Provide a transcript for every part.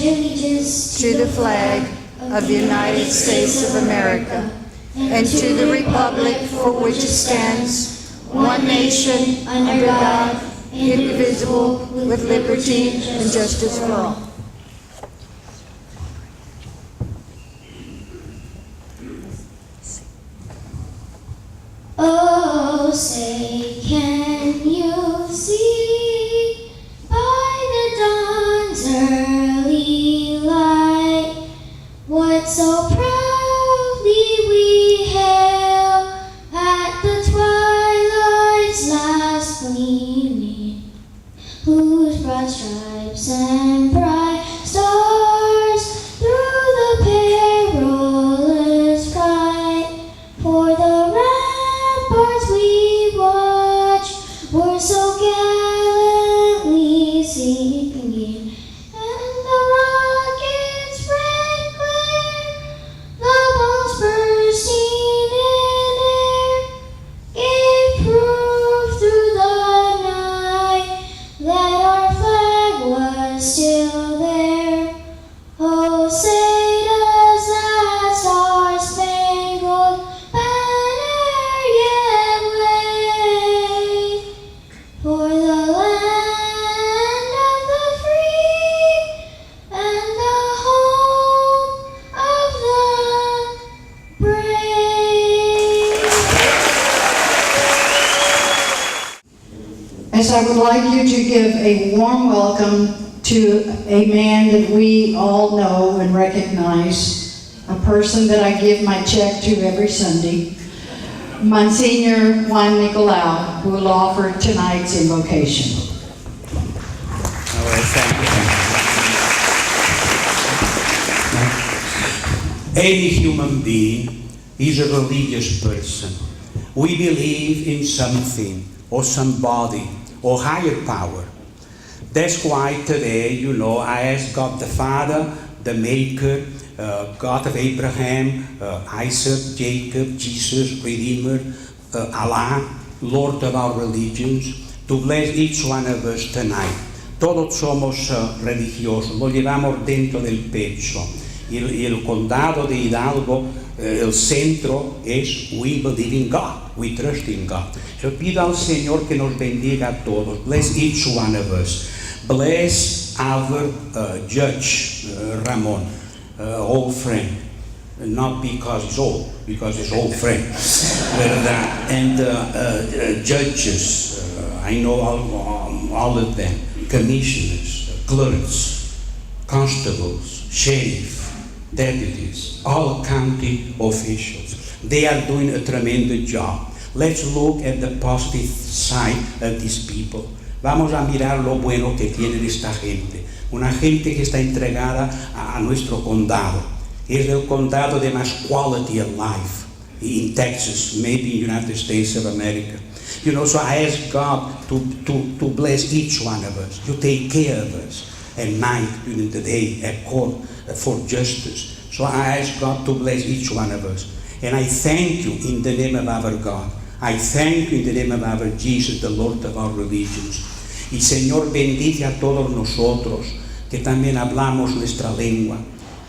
allegiance to the flag of the United States of America and to the republic for which it stands, one nation, under God, indivisible, with liberty and justice for all. Oh, say, can you see by the dawn's early light what so proudly we hailed at the twilight's last gleaming, whose broad stripes and bright stars through the perilous fight for the ramparts we watched were so gallantly sinking, and the rocket's red glare, the bombs bursting in air, gave proof through the night that our flag was still there. Oh, say does that star-spangled banner yet wave for the land of the free and the home of the brave? As I would like you to give a warm welcome to a man that we all know and recognize, a person that I give my check to every Sunday, Monsignor Juan Nicolau, who will offer tonight's invocation. Any human being is a religious person. We believe in something or somebody or higher power. That's why today, I ask God the Father, the Maker, God of Abraham, Isaac, Jacob, Jesus, Redeemer, Allah, Lord of our religions, to bless each one of us tonight. Todos somos religiosos, lo llevamos dentro del pecho. El condado de Hidalgo, el centro es We believe in God, we trust in God. Yo pido al Señor que nos bendiga a todos. Bless each one of us. Bless our judge, Ramon, old friend. Not because he's old, because he's old friend. And judges, I know all of them. Commissioners, clerks, constables, sheriff, deputies, all county officials. They are doing a tremendous job. Let's look at the positive side of these people. Vamos a mirar lo bueno que tiene esta gente. Una gente que está entregada a nuestro condado. Es el condado de más quality of life in Texas, maybe in the United States of America. So I ask God to bless each one of us, to take care of us at night, during the day, at court, for justice. So I ask God to bless each one of us. And I thank you in the name of our God. I thank you in the name of our Jesus, the Lord of our religions. Y Señor, bendice a todos nosotros que también hablamos nuestra lengua.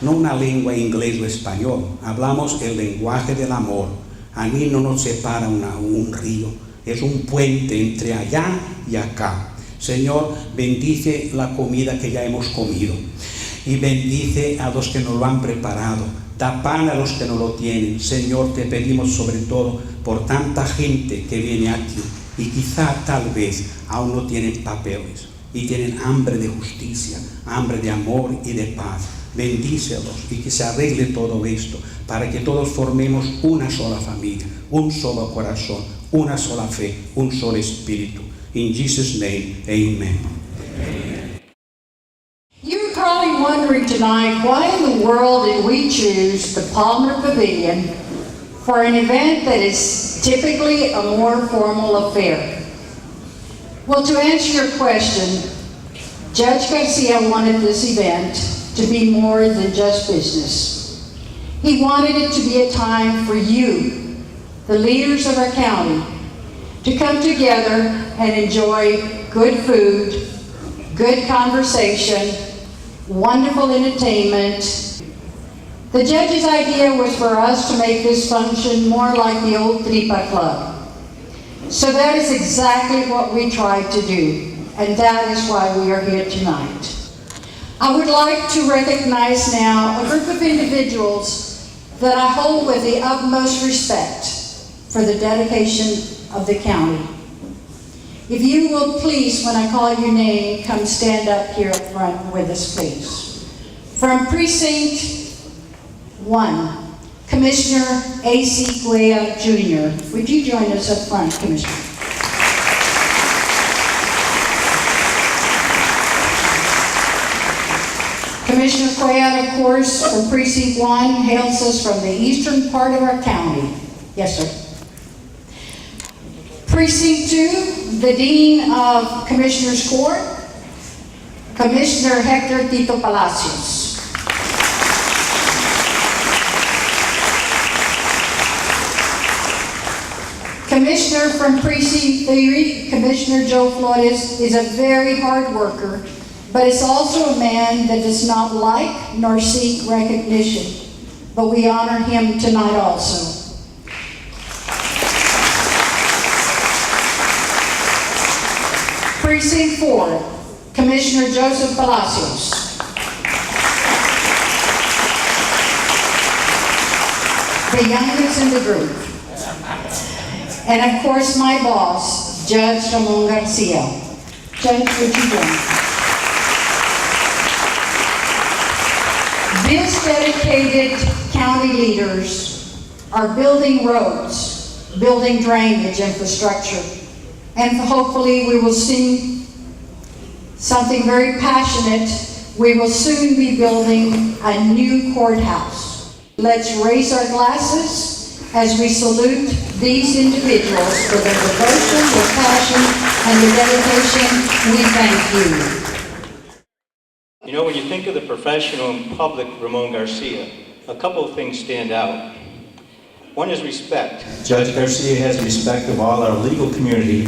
No una lengua inglés o español, hablamos el lenguaje del amor. A mí no nos separa un río, es un puente entre allá y acá. Señor, bendice la comida que ya hemos comido y bendice a los que nos lo han preparado. Da pan a los que no lo tienen. Señor, te pedimos sobre todo por tanta gente que viene aquí y quizá tal vez aún no tienen papeles y tienen hambre de justicia, hambre de amor y de paz. Bendícelos y que se arregle todo esto para que todos formemos una sola familia, un solo corazón, una sola fe, un solo espíritu. In Jesus' name, amen. You're probably wondering tonight, why in the world did we choose the Palmer Pavillion for an event that is typically a more formal affair? Well, to answer your question, Judge Garcia wanted this event to be more than just business. He wanted it to be a time for you, the leaders of our county, to come together and enjoy good food, good conversation, wonderful entertainment. The judge's idea was for us to make this function more like the old Tripa Club. So that is exactly what we tried to do, and that is why we are here tonight. I would like to recognize now a group of individuals that I hold with the utmost respect for the dedication of the county. If you will please, when I call your name, come stand up here up front with us, please. From Precinct 1, Commissioner A.C. Guaya Jr. Would you join us up front, Commissioner? Commissioner Guaya, of course, from Precinct 1, hails us from the eastern part of our county. Yes, sir. Precinct 2, the Dean of Commissioners Court, Commissioner Hector Tito Palacios. Commissioner from Precinct 3, Commissioner Joe Flores, is a very hard worker, but is also a man that does not like nor seek recognition. But we honor him tonight also. Precinct 4, Commissioner Joseph Palacios. The youngest in the group. And of course, my boss, Judge Ramon Garcia. Judge, would you join? These dedicated county leaders are building roads, building drainage infrastructure, and hopefully we will see something very passionate. We will soon be building a new courthouse. Let's raise our glasses as we salute these individuals for their devotion, their passion, and their dedication. We thank you. You know, when you think of the professional and public Ramon Garcia, a couple of things stand out. One is respect. Judge Garcia has respect of all our legal community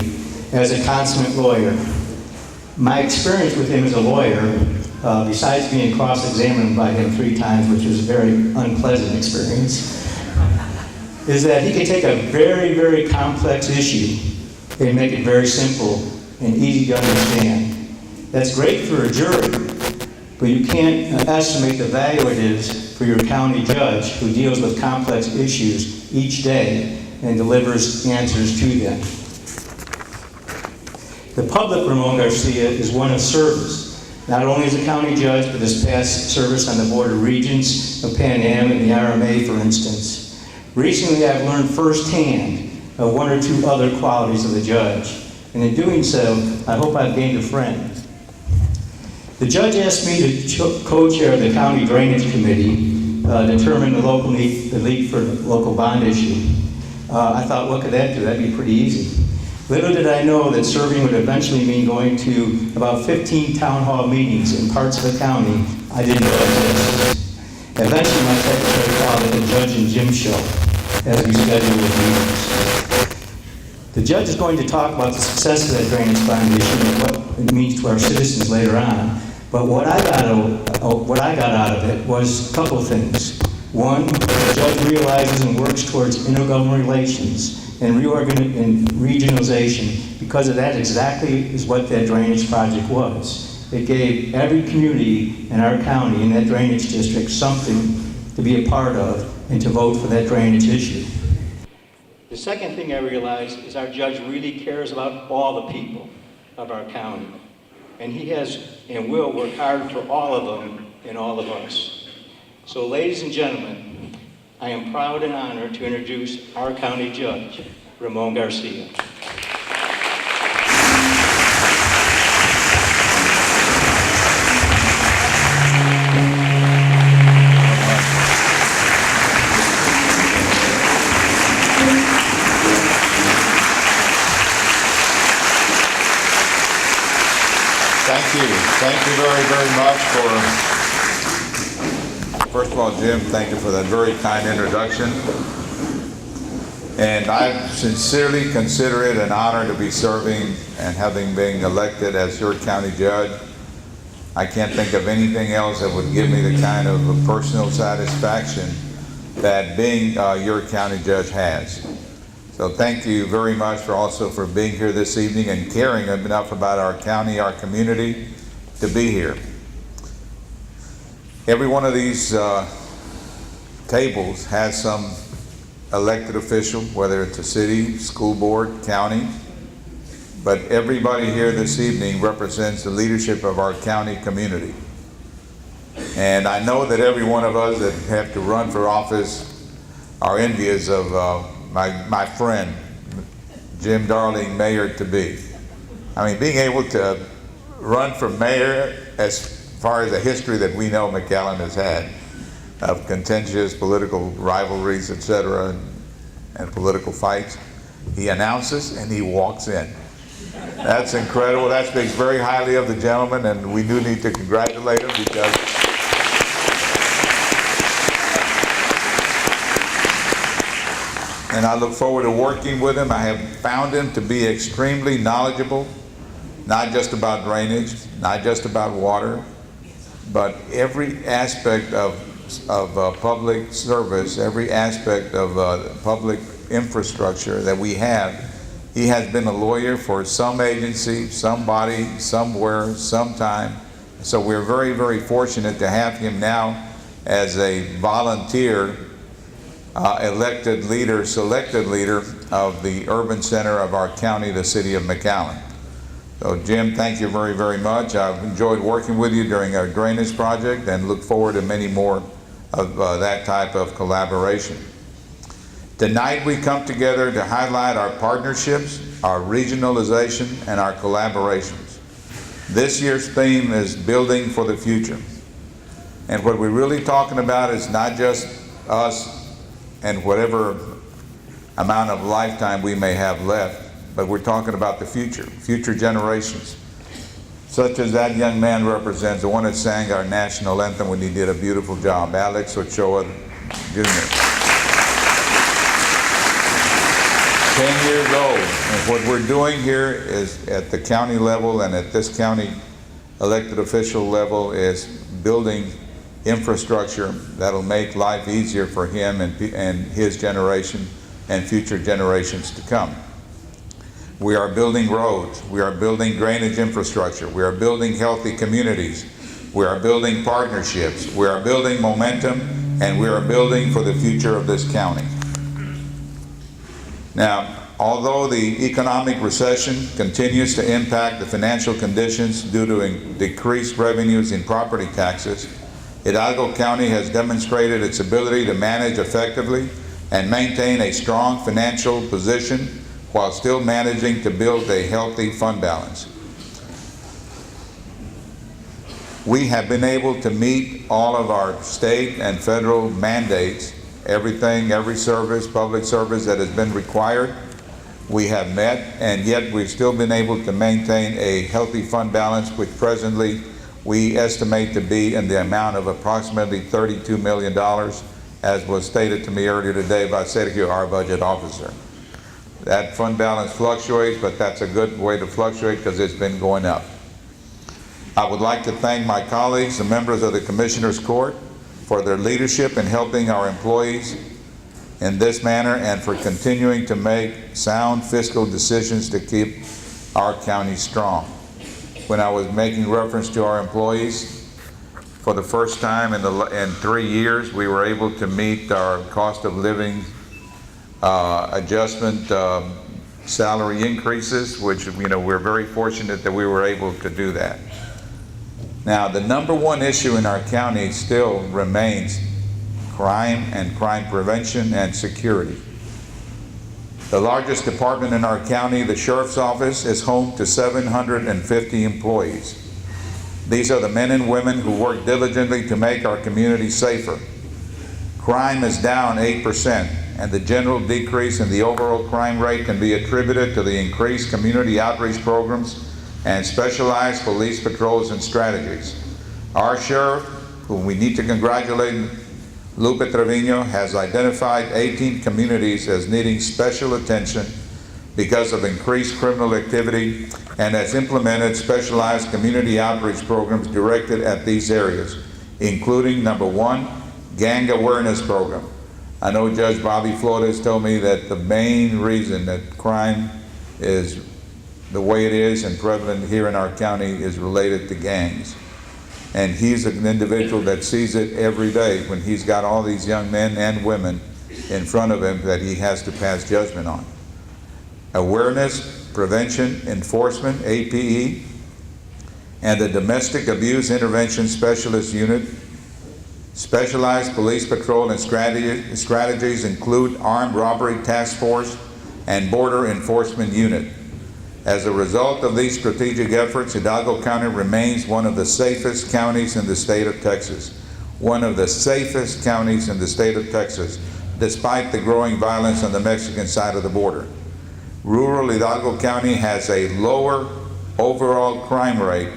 as a consummate lawyer. My experience with him as a lawyer, besides being cross-examined by him 3 times, which was a very unpleasant experience, is that he can take a very, very complex issue and make it very simple and easy to understand. That's great for a jury, but you can't estimate the value it is for your county judge who deals with complex issues each day and delivers answers to them. The public Ramon Garcia is one of service, not only as a county judge, but his past service on the Board of Regents of Pan Am and the RMA, for instance. Recently, I've learned firsthand of 1 or 2 other qualities of the judge, and in doing so, I hope I've gained a friend. The judge asked me to co-chair the County Drainage Committee, determine the need for the local bond issue. I thought, what could that do? That'd be pretty easy. Little did I know that serving would eventually mean going to about 15 town hall meetings in parts of the county I didn't know existed. Eventually, my secretary called it the Judge and Jim Show as we scheduled the meetings. The judge is going to talk about the success of that drainage bond issue and what it means to our citizens later on. But what I got out of it was a couple things. One, the judge realizes and works towards intergovernmental relations and regionalization, because of that exactly is what that drainage project was. It gave every community in our county, in that drainage district, something to be a part of and to vote for that drainage issue. The second thing I realized is our judge really cares about all the people of our county. And he has and will work hard for all of them and all of us. So ladies and gentlemen, I am proud and honored to introduce our county judge, Ramon Garcia. Thank you very, very much for, first of all, Jim, thank you for that very kind introduction. And I sincerely consider it an honor to be serving and having been elected as your county judge. I can't think of anything else that would give me the kind of personal satisfaction that being your county judge has. So thank you very much for being here this evening and caring enough about our county, our community, to be here. Every one of these tables has some elected official, whether it's a city, school board, county, but everybody here this evening represents the leadership of our county community. And I know that every one of us that have to run for office are envious of my friend, Jim Darling, mayor-to-be. I mean, being able to run for mayor, as far as the history that we know McAllen has had, of contentious political rivalries, etc., and political fights, he announces and he walks in. That's incredible. That speaks very highly of the gentleman, and we do need to congratulate him because and I look forward to working with him. I have found him to be extremely knowledgeable, not just about drainage, not just about water, but every aspect of public service, every aspect of public infrastructure that we have. He has been a lawyer for some agency, somebody, somewhere, sometime. So we're very, very fortunate to have him now as a volunteer elected leader, selected leader of the urban center of our county, the city of McAllen. So Jim, thank you very, very much. I've enjoyed working with you during our drainage project and look forward to many more of that type of collaboration. Tonight we come together to highlight our partnerships, our regionalization, and our collaborations. This year's theme is building for the future. And what we're really talking about is not just us and whatever amount of lifetime we may have left, but we're talking about the future generations. Such as that young man represents, the one that sang our national anthem when he did a beautiful job, Alex Ochoa, Jr. 10 years old. And what we're doing here is at the county level and at this county elected official level is building infrastructure that'll make life easier for him and his generation and future generations to come. We are building roads. We are building drainage infrastructure. We are building healthy communities. We are building partnerships. We are building momentum, and we are building for the future of this county. Now, although the economic recession continues to impact the financial conditions due to decreased revenues in property taxes, Hidalgo County has demonstrated its ability to manage effectively and maintain a strong financial position while still managing to build a healthy fund balance. We have been able to meet all of our state and federal mandates. Everything, every service, public service that has been required, we have met, and yet we've still been able to maintain a healthy fund balance, which presently we estimate to be in the amount of approximately $32 million, as was stated to me earlier today by Sergio, our budget officer. That fund balance fluctuates, but that's a good way to fluctuate because it's been going up. I would like to thank my colleagues, the members of the Commissioners Court, for their leadership in helping our employees in this manner and for continuing to make sound fiscal decisions to keep our county strong. When I was making reference to our employees, for the first time in 3 years, we were able to meet our cost of living adjustment salary increases, which we're very fortunate that we were able to do that. Now, the number one issue in our county still remains crime and crime prevention and security. The largest department in our county, the Sheriff's Office, is home to 750 employees. These are the men and women who work diligently to make our community safer. Crime is down 8%, and the general decrease in the overall crime rate can be attributed to the increased community outreach programs and specialized police patrols and strategies. Our sheriff, whom we need to congratulate, Lupe Trevino, has identified 18 communities as needing special attention because of increased criminal activity and has implemented specialized community outreach programs directed at these areas, including number one, gang awareness program. I know Judge Bobby Flores told me that the main reason that crime is the way it is and prevalent here in our county is related to gangs. And he's an individual that sees it every day when he's got all these young men and women in front of him that he has to pass judgment on. Awareness, prevention, enforcement, APE, and the Domestic Abuse Intervention Specialist Unit. Specialized police patrol and strategies include Armed Robbery Task Force and Border Enforcement Unit. As a result of these strategic efforts, Hidalgo County remains one of the safest counties in the state of Texas. One of the safest counties in the state of Texas, despite the growing violence on the Mexican side of the border. Rural Hidalgo County has a lower overall crime rate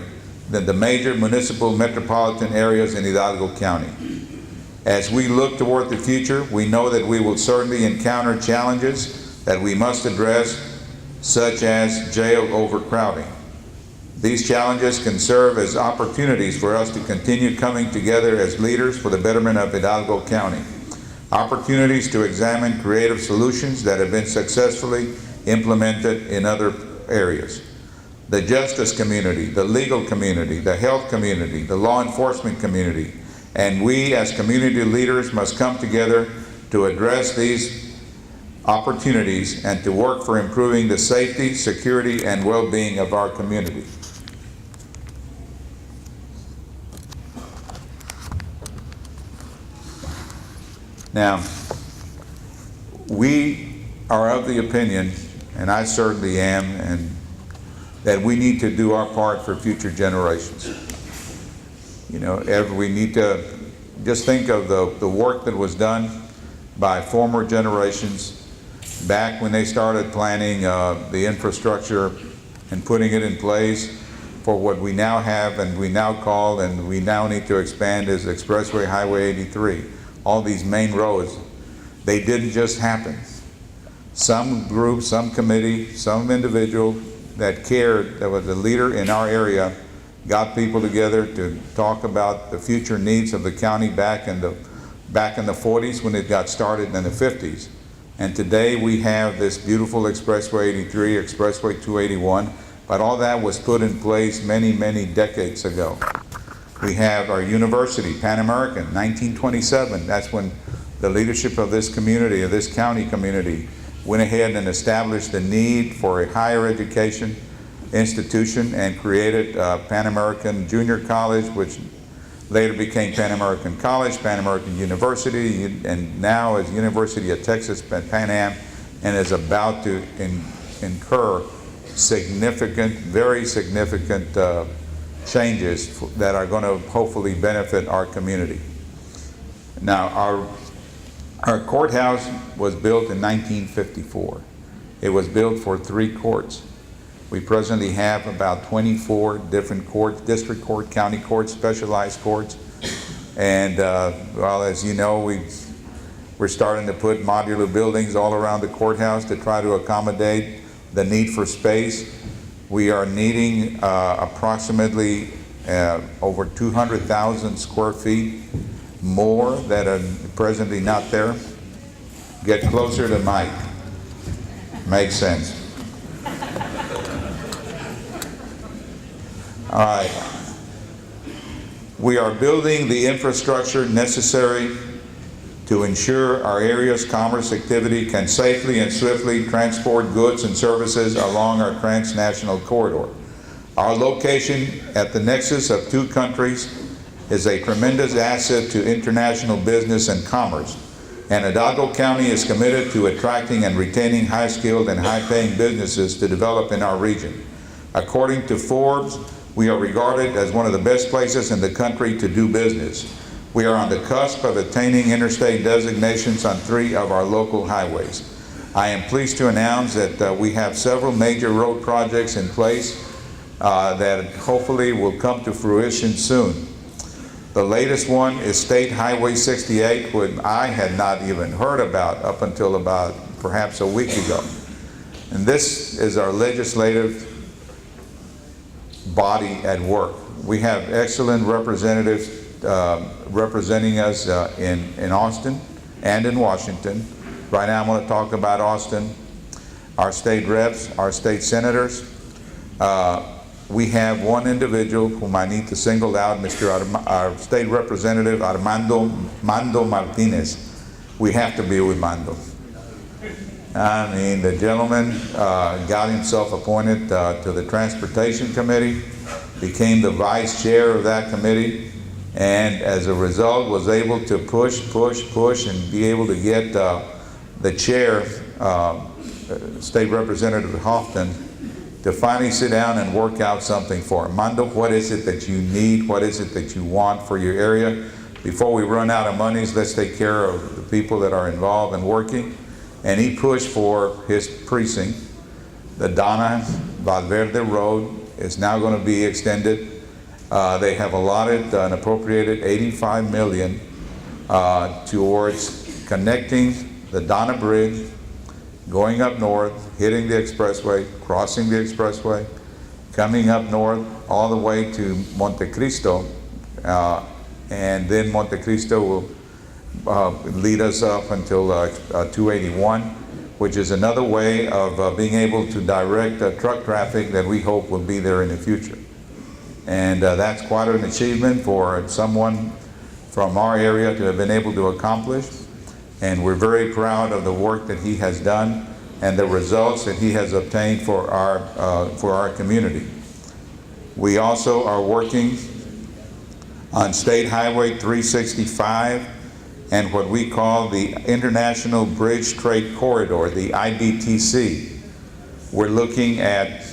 than the major municipal metropolitan areas in Hidalgo County. As we look toward the future, we know that we will certainly encounter challenges that we must address, such as jail overcrowding. These challenges can serve as opportunities for us to continue coming together as leaders for the betterment of Hidalgo County. Opportunities to examine creative solutions that have been successfully implemented in other areas. The justice community, the legal community, the health community, the law enforcement community, and we as community leaders must come together to address these opportunities and to work for improving the safety, security, and well-being of our community. Now, we are of the opinion, and I certainly am, and that we need to do our part for future generations. You know, we need to just think of the work that was done by former generations back when they started planning the infrastructure and putting it in place for what we now have and we now call and we now need to expand as Expressway Highway 83. All these main roads, they didn't just happen. Some group, some committee, some individual that cared, that was a leader in our area, got people together to talk about the future needs of the county back in the 40s when it got started in the 50s. And today we have this beautiful Expressway 83, Expressway 281, but all that was put in place many, many decades ago. We have our university, Pan American, 1927. That's when the leadership of this community, of this county community, went ahead and established the need for a higher education institution and created Pan American Junior College, which later became Pan American College, Pan American University, and now is University of Texas, Pan Am, and is about to incur significant, very significant changes that are going to hopefully benefit our community. Now, our courthouse was built in 1954. It was built for 3 courts. We presently have about 24 different courts, district court, county courts, specialized courts. And well, as you know, we're starting to put modular buildings all around the courthouse to try to accommodate the need for space. We are needing approximately over 200,000 square feet more that are presently not there. Get closer to Mike. Makes sense. All right. We are building the infrastructure necessary to ensure our area's commerce activity can safely and swiftly transport goods and services along our transnational corridor. Our location at the nexus of 2 countries is a tremendous asset to international business and commerce, and Hidalgo County is committed to attracting and retaining high-skilled and high-paying businesses to develop in our region. According to Forbes, we are regarded as one of the best places in the country to do business. We are on the cusp of attaining interstate designations on 3 of our local highways. I am pleased to announce that we have several major road projects in place that hopefully will come to fruition soon. The latest one is State Highway 68, which I had not even heard about up until about perhaps a week ago. And this is our legislative body at work. We have excellent representatives representing us in Austin and in Washington. Right now I'm going to talk about Austin. Our state reps, our state senators. We have one individual whom I need to single out, our state representative Armando Martinez. We have to be with Mando. I mean, the gentleman got himself appointed to the Transportation Committee, became the vice chair of that committee, and as a result was able to push, and be able to get the chair, State Representative Houghton, to finally sit down and work out something for him. Mando, what is it that you need? What is it that you want for your area? Before we run out of monies, let's take care of the people that are involved and working. And he pushed for his precinct. The Donna Valverde Road is now going to be extended. They have allotted and appropriated $85 million towards connecting the Donna Bridge, going up north, hitting the expressway, crossing the expressway, coming up north all the way to Montecristo, and then Montecristo will lead us up until 281, which is another way of being able to direct truck traffic that we hope will be there in the future. And that's quite an achievement for someone from our area to have been able to accomplish. And we're very proud of the work that he has done and the results that he has obtained for our community. We also are working on State Highway 365 and what we call the International Bridge Trade Corridor, the IBTC. We're looking at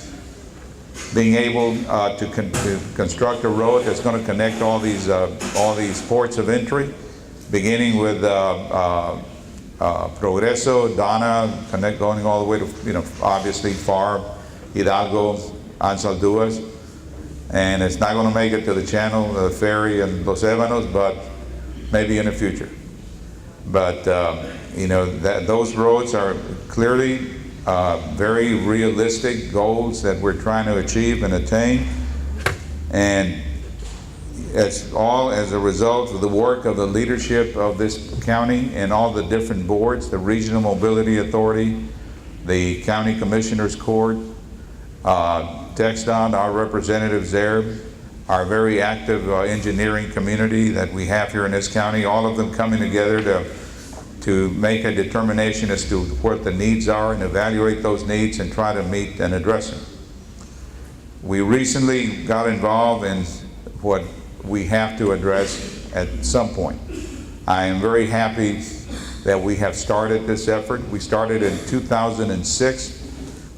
being able to construct a road that's going to connect all these ports of entry, beginning with Progreso, Donna, going all the way to, obviously far, Hidalgo, Anzalduas, and it's not going to make it to the channel, the ferry, and Los Ébanos, but maybe in the future. But those roads are clearly very realistic goals that we're trying to achieve and attain, and it's all as a result of the work of the leadership of this county and all the different boards, the Regional Mobility Authority, the County Commissioners Court, TxDOT, our representatives there, our very active engineering community that we have here in this county, all of them coming together to make a determination as to what the needs are and evaluate those needs and try to meet and address them. We recently got involved in what we have to address at some point. I am very happy that we have started this effort. We started in 2006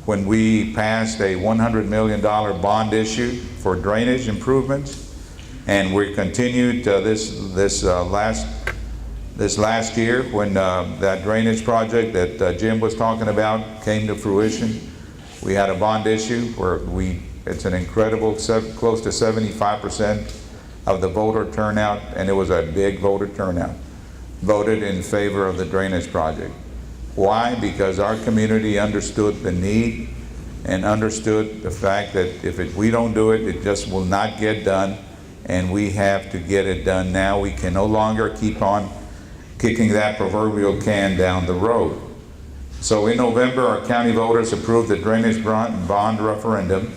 when we passed a $100 million bond issue for drainage improvements, and we continued this last year when that drainage project that Jim was talking about came to fruition. We had a bond issue where it's an incredible close to 75% of the voter turnout, and it was a big voter turnout, voted in favor of the drainage project. Why? Because our community understood the need and understood the fact that if we don't do it, it just will not get done, and we have to get it done now. We can no longer keep on kicking that proverbial can down the road. So in November, our county voters approved the drainage bond referendum.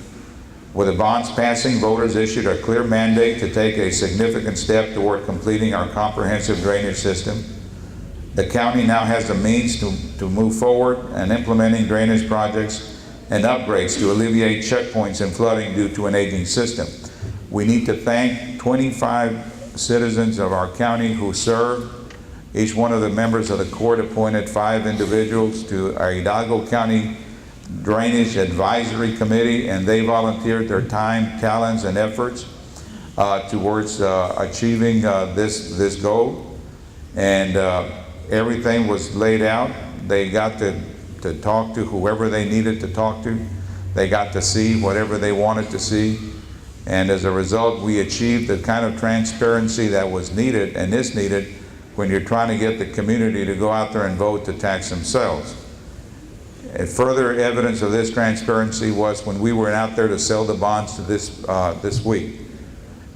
With the bonds passing, voters issued a clear mandate to take a significant step toward completing our comprehensive drainage system. The county now has the means to move forward and implementing drainage projects and upgrades to alleviate checkpoints and flooding due to an aging system. We need to thank 25 citizens of our county who served. Each one of the members of the court appointed 5 individuals to our Hidalgo County Drainage Advisory Committee, and they volunteered their time, talents, and efforts towards achieving this goal. And everything was laid out. They got to talk to whoever they needed to talk to. They got to see whatever they wanted to see. And as a result, we achieved the kind of transparency that was needed and is needed when you're trying to get the community to go out there and vote to tax themselves. And further evidence of this transparency was when we were out there to sell the bonds to this week.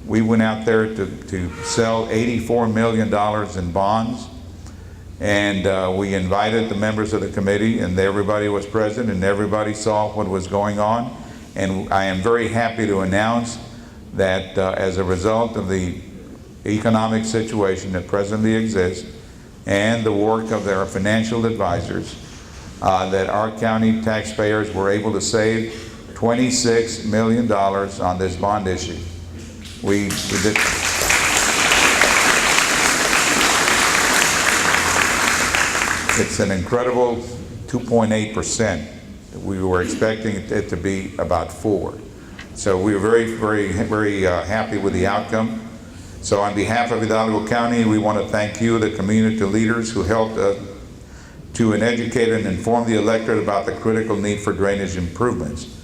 We went out there to sell $84 million in bonds, and we invited the members of the committee, and everybody was present and everybody saw what was going on. And I am very happy to announce that as a result of the economic situation that presently exists and the work of their financial advisors, that our county taxpayers were able to save $26 million on this bond issue. We did. It's an incredible 2.8%. We were expecting it to be about 4%. So we were very happy with the outcome. So on behalf of Hidalgo County, we want to thank you, the community leaders who helped to educate and inform the electorate about the critical need for drainage improvements.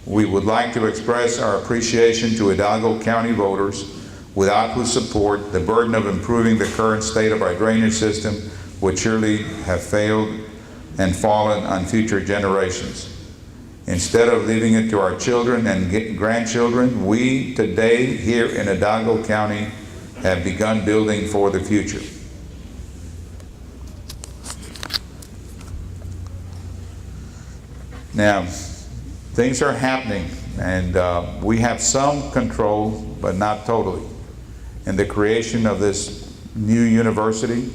We would like to express our appreciation to Hidalgo County voters, without whose support the burden of improving the current state of our drainage system would surely have failed and fallen on future generations. Instead of leaving it to our children and grandchildren, we today here in Hidalgo County have begun building for the future. Now, things are happening, and we have some control, but not totally. In the creation of this new university,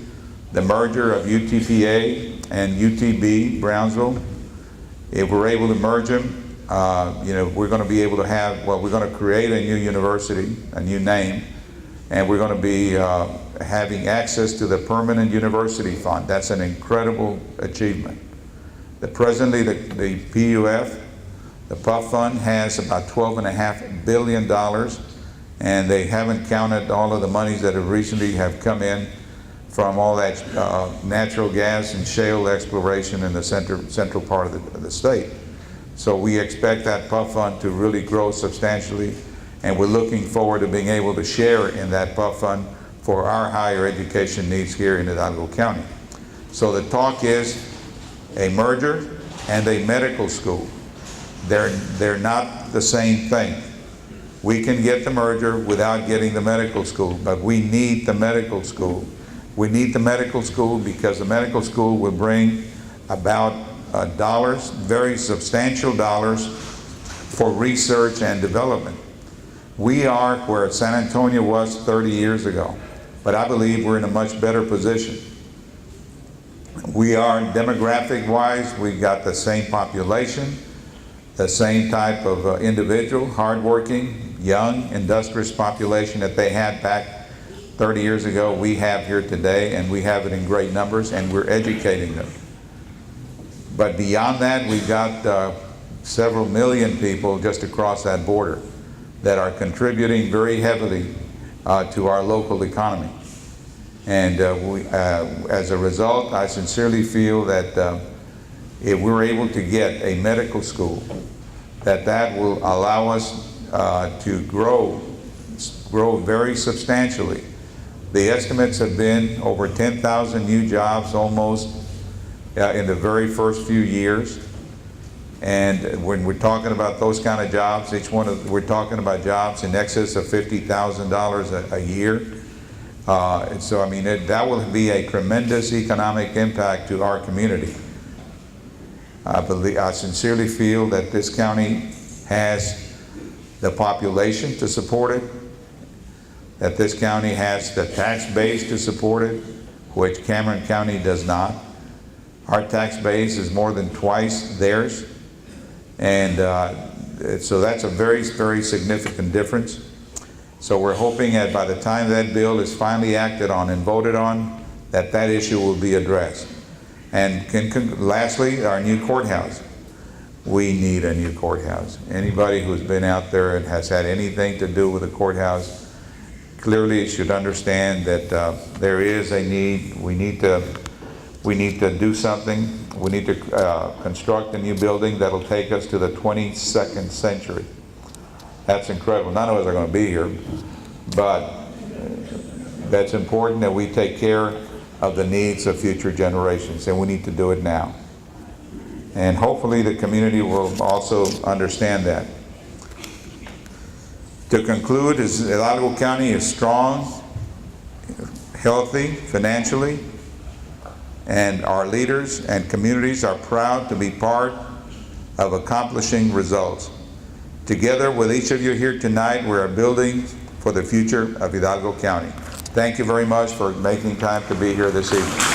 the merger of UTPA and UTB Brownsville, if we're able to merge them, we're going to be able to have, we're going to create a new university, a new name, and we're going to be having access to the Permanent University Fund. That's an incredible achievement. Presently, the PUF, the PUF Fund, has about $12.5 billion, and they haven't counted all of the monies that have recently come in from all that natural gas and shale exploration in the central part of the state. So we expect that PUF Fund to really grow substantially, and we're looking forward to being able to share in that PUF Fund for our higher education needs here in Hidalgo County. So the talk is a merger and a medical school. They're not the same thing. We can get the merger without getting the medical school, but we need the medical school. We need the medical school because the medical school will bring about dollars, very substantial dollars, for research and development. We are where San Antonio was 30 years ago, but I believe we're in a much better position. We are, demographic-wise, we got the same population, the same type of individual, hardworking, young, industrious population that they had back 30 years ago, we have here today, and we have it in great numbers, and we're educating them. But beyond that, we've got several million people just across that border that are contributing very heavily to our local economy. And as a result, I sincerely feel that if we're able to get a medical school, that will allow us to grow very substantially. The estimates have been over 10,000 new jobs almost in the very first few years. And when we're talking about those kind of jobs, we're talking about jobs in excess of $50,000 a year. And so, I mean, that will be a tremendous economic impact to our community. I sincerely feel that this county has the population to support it, that this county has the tax base to support it, which Cameron County does not. Our tax base is more than twice theirs. And so that's a very, very significant difference. So we're hoping that by the time that bill is finally acted on and voted on, that issue will be addressed. And lastly, our new courthouse. We need a new courthouse. Anybody who's been out there and has had anything to do with the courthouse clearly should understand that there is a need. We need to do something. We need to construct a new building that'll take us to the 22nd century. That's incredible. None of us are going to be here, but that's important that we take care of the needs of future generations, and we need to do it now. And hopefully the community will also understand that. To conclude, Hidalgo County is strong, healthy financially, and our leaders and communities are proud to be part of accomplishing results. Together with each of you here tonight, we are building for the future of Hidalgo County. Thank you very much for making time to be here this evening.